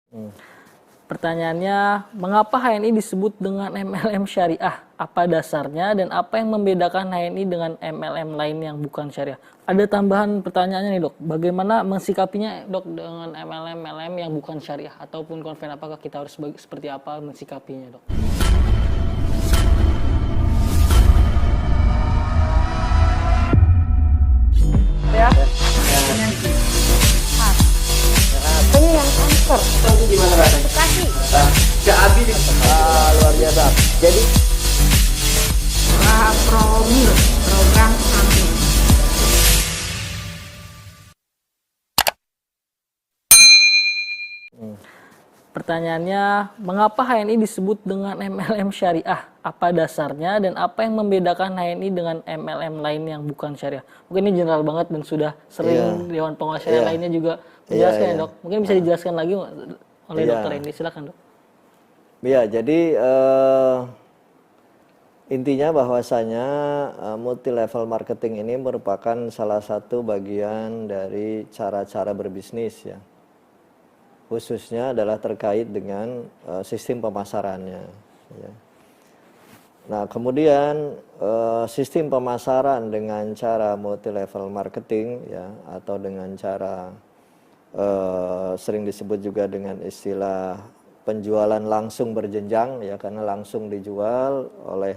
Hmm. Pertanyaannya, mengapa HNI disebut dengan MLM syariah? Apa dasarnya dan apa yang membedakan HNI dengan MLM lain yang bukan syariah? Ada tambahan pertanyaannya nih dok, bagaimana mensikapinya dok dengan MLM yang bukan syariah ataupun konven, apakah kita harus seperti apa mensikapinya dok? Ya. Ini yang kanker. Itu gimana rasanya? Bekasi. Gak habis. Luar biasa. Jadi Promil, program hamil. Pertanyaannya, mengapa HNI disebut dengan MLM syariah? Apa dasarnya dan apa yang membedakan HNI dengan MLM lain yang bukan syariah? Mungkin ini general banget dan sudah sering Dewan Pengawas Syariah lainnya juga menjelaskan ya dok. Mungkin bisa dijelaskan lagi oleh dokter ini, silakan dok. ya, jadi intinya bahwasanya multi level marketing ini merupakan salah satu bagian dari cara-cara berbisnis ya. Khususnya adalah terkait dengan sistem pemasarannya. Ya. Nah kemudian sistem pemasaran dengan cara multi level marketing ya, atau dengan cara sering disebut juga dengan istilah penjualan langsung berjenjang ya, karena langsung dijual oleh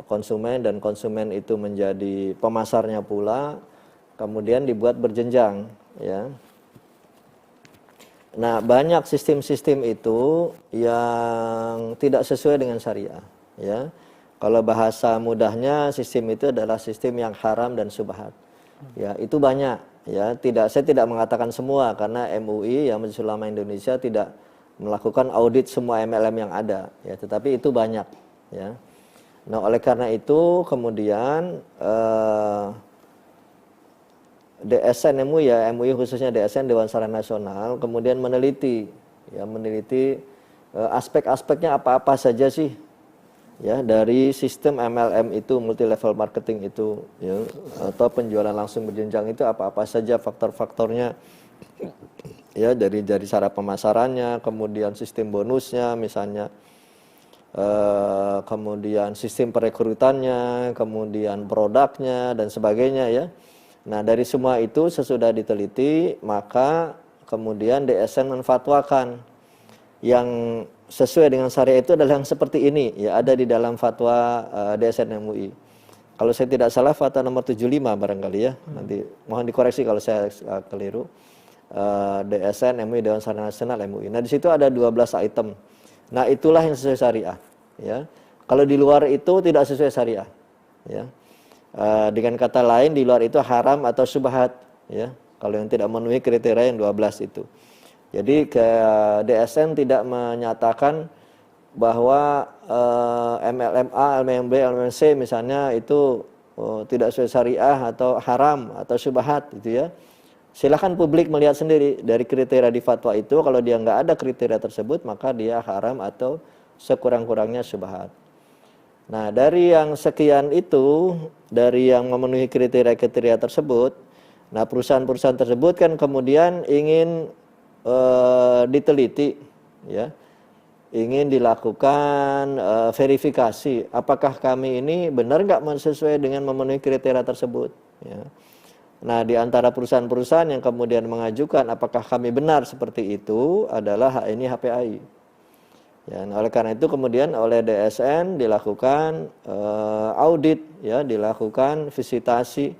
konsumen dan konsumen itu menjadi pemasarnya pula, kemudian dibuat berjenjang ya. Nah, banyak sistem-sistem itu yang tidak sesuai dengan syariah, ya. Kalau bahasa mudahnya, sistem itu adalah sistem yang haram dan subhat. Ya, itu banyak, ya. Saya tidak mengatakan semua karena MUI, ya, Majelis Ulama Indonesia, tidak melakukan audit semua MLM yang ada, ya. Tetapi itu banyak, ya. Nah, oleh karena itu kemudian DSN MUI ya, MUI khususnya DSN Dewan Syariah Nasional kemudian meneliti aspek-aspeknya apa-apa saja sih ya dari sistem MLM itu, multi level marketing itu ya, atau penjualan langsung berjenjang itu apa-apa saja faktor-faktornya ya, dari cara pemasarannya, kemudian sistem bonusnya misalnya, kemudian sistem perekrutannya, kemudian produknya dan sebagainya ya. Nah, dari semua itu sesudah diteliti, maka kemudian DSN menfatwakan yang sesuai dengan syariah itu adalah yang seperti ini, ya, ada di dalam fatwa DSN MUI. Kalau saya tidak salah fatwa nomor 75 barangkali ya, nanti mohon dikoreksi kalau saya keliru. DSN MUI Dewan Syariah Nasional MUI. Nah, di situ ada 12 item. Nah, itulah yang sesuai syariah, ya. Kalau di luar itu tidak sesuai syariah, ya. Dengan kata lain di luar itu haram atau subhat ya, kalau yang tidak memenuhi kriteria yang 12 itu. Jadi DSN tidak menyatakan bahwa MLM A, MLM B, MLM C misalnya itu tidak sesuai syariah atau haram atau subhat gitu ya. Silakan publik melihat sendiri dari kriteria di fatwa itu, kalau dia nggak ada kriteria tersebut maka dia haram atau sekurang-kurangnya subhat. Nah, dari yang sekian itu, dari yang memenuhi kriteria-kriteria tersebut, nah perusahaan-perusahaan tersebut kan kemudian ingin diteliti, ya, ingin dilakukan verifikasi, apakah kami ini benar nggak sesuai dengan memenuhi kriteria tersebut. Ya. Nah, di antara perusahaan-perusahaan yang kemudian mengajukan apakah kami benar seperti itu adalah HNI HPAI. Ya, nah oleh karena itu kemudian oleh DSN dilakukan audit, ya, dilakukan visitasi,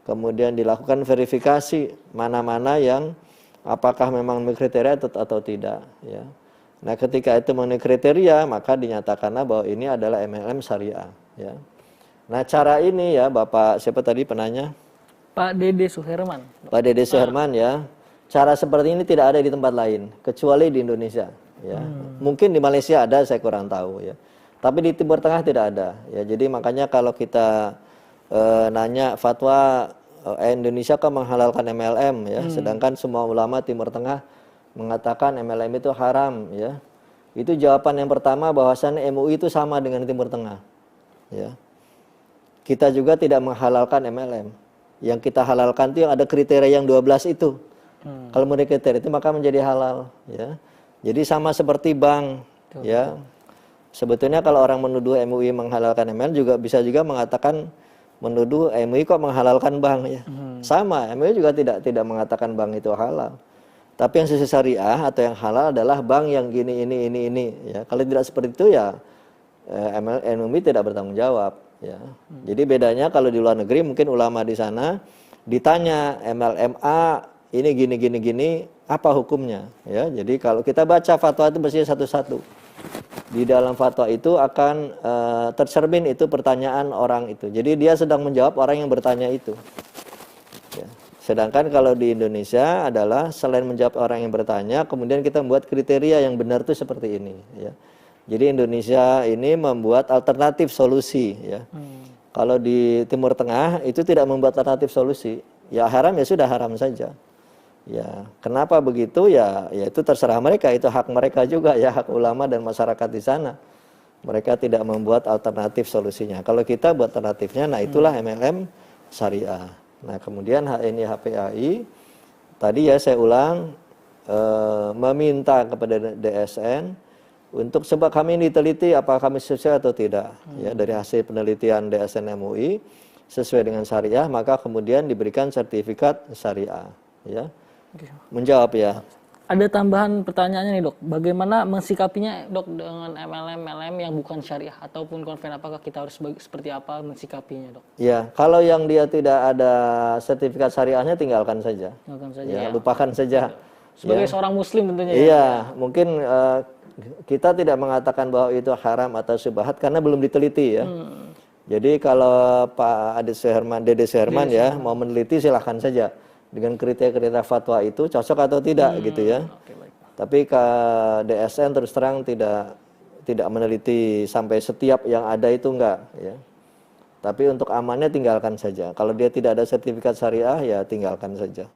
kemudian dilakukan verifikasi mana-mana yang apakah memang memenuhi kriteria atau tidak. Ya. Nah ketika itu memenuhi kriteria maka dinyatakanlah bahwa ini adalah MLM syariah. Ya. Nah cara ini ya Bapak siapa tadi penanya? Pak Dede Suherman. Pak Dede Suherman ya. Cara seperti ini tidak ada di tempat lain kecuali di Indonesia. Ya, mungkin di Malaysia ada, saya kurang tahu ya. Tapi di Timur Tengah tidak ada. Ya, jadi makanya kalau kita nanya fatwa Indonesia kan menghalalkan MLM ya, sedangkan semua ulama Timur Tengah mengatakan MLM itu haram ya. Itu jawaban yang pertama bahwasannya MUI itu sama dengan Timur Tengah. Ya. Kita juga tidak menghalalkan MLM. Yang kita halalkan itu yang ada kriteria yang 12 itu. Kalau menurut kriteria itu maka menjadi halal ya. Jadi sama seperti bank, ya. Sebetulnya kalau orang menuduh MUI menghalalkan MLM juga bisa juga mengatakan menuduh MUI kok menghalalkan bank, ya. Sama, MUI juga tidak mengatakan bank itu halal. Tapi yang sisi syariah atau yang halal adalah bank yang gini ini, ya. Kalau tidak seperti itu ya MUI tidak bertanggung jawab, ya. Jadi bedanya kalau di luar negeri mungkin ulama di sana ditanya MLMA ini gini apa hukumnya, ya. Jadi kalau kita baca fatwa itu mesti satu-satu. Di dalam fatwa itu akan tercermin itu pertanyaan orang itu. Jadi dia sedang menjawab orang yang bertanya itu. Ya. Sedangkan kalau di Indonesia adalah selain menjawab orang yang bertanya, kemudian kita membuat kriteria yang benar itu seperti ini, ya. Jadi Indonesia ini membuat alternatif solusi, ya. Kalau di Timur Tengah itu tidak membuat alternatif solusi. Ya haram ya sudah haram saja. Ya, kenapa begitu? Ya itu terserah mereka, itu hak mereka juga, ya, hak ulama dan masyarakat di sana. Mereka tidak membuat alternatif solusinya. Kalau kita buat alternatifnya, nah itulah MLM syariah. Nah, kemudian ini HPAI tadi ya saya ulang meminta kepada DSN untuk coba kami diteliti apakah kami sesuai atau tidak. Ya, dari hasil penelitian DSN MUI sesuai dengan syariah, maka kemudian diberikan sertifikat syariah, ya. Menjawab, ya. Ada tambahan pertanyaannya nih, Dok. Bagaimana mensikapinya, Dok, dengan MLM yang bukan syariah ataupun konven? Apakah kita harus seperti apa mensikapinya, Dok? Ya, kalau yang dia tidak ada sertifikat syariahnya tinggalkan saja. Tinggalkan saja, Ya, ya. lupakan saja. Sebagai Ya. seorang muslim tentunya. Iya, mungkin kita tidak mengatakan bahwa itu haram atau syubhat karena belum diteliti, ya. Jadi kalau Pak Dede Suherman ya mau meneliti silahkan saja dengan kriteria fatwa itu cocok atau tidak gitu, ya. Oke, baik. Tapi ke DSN terus terang tidak meneliti sampai setiap yang ada itu enggak, ya. Tapi untuk amannya tinggalkan saja. Kalau dia tidak ada sertifikat syariah ya tinggalkan saja.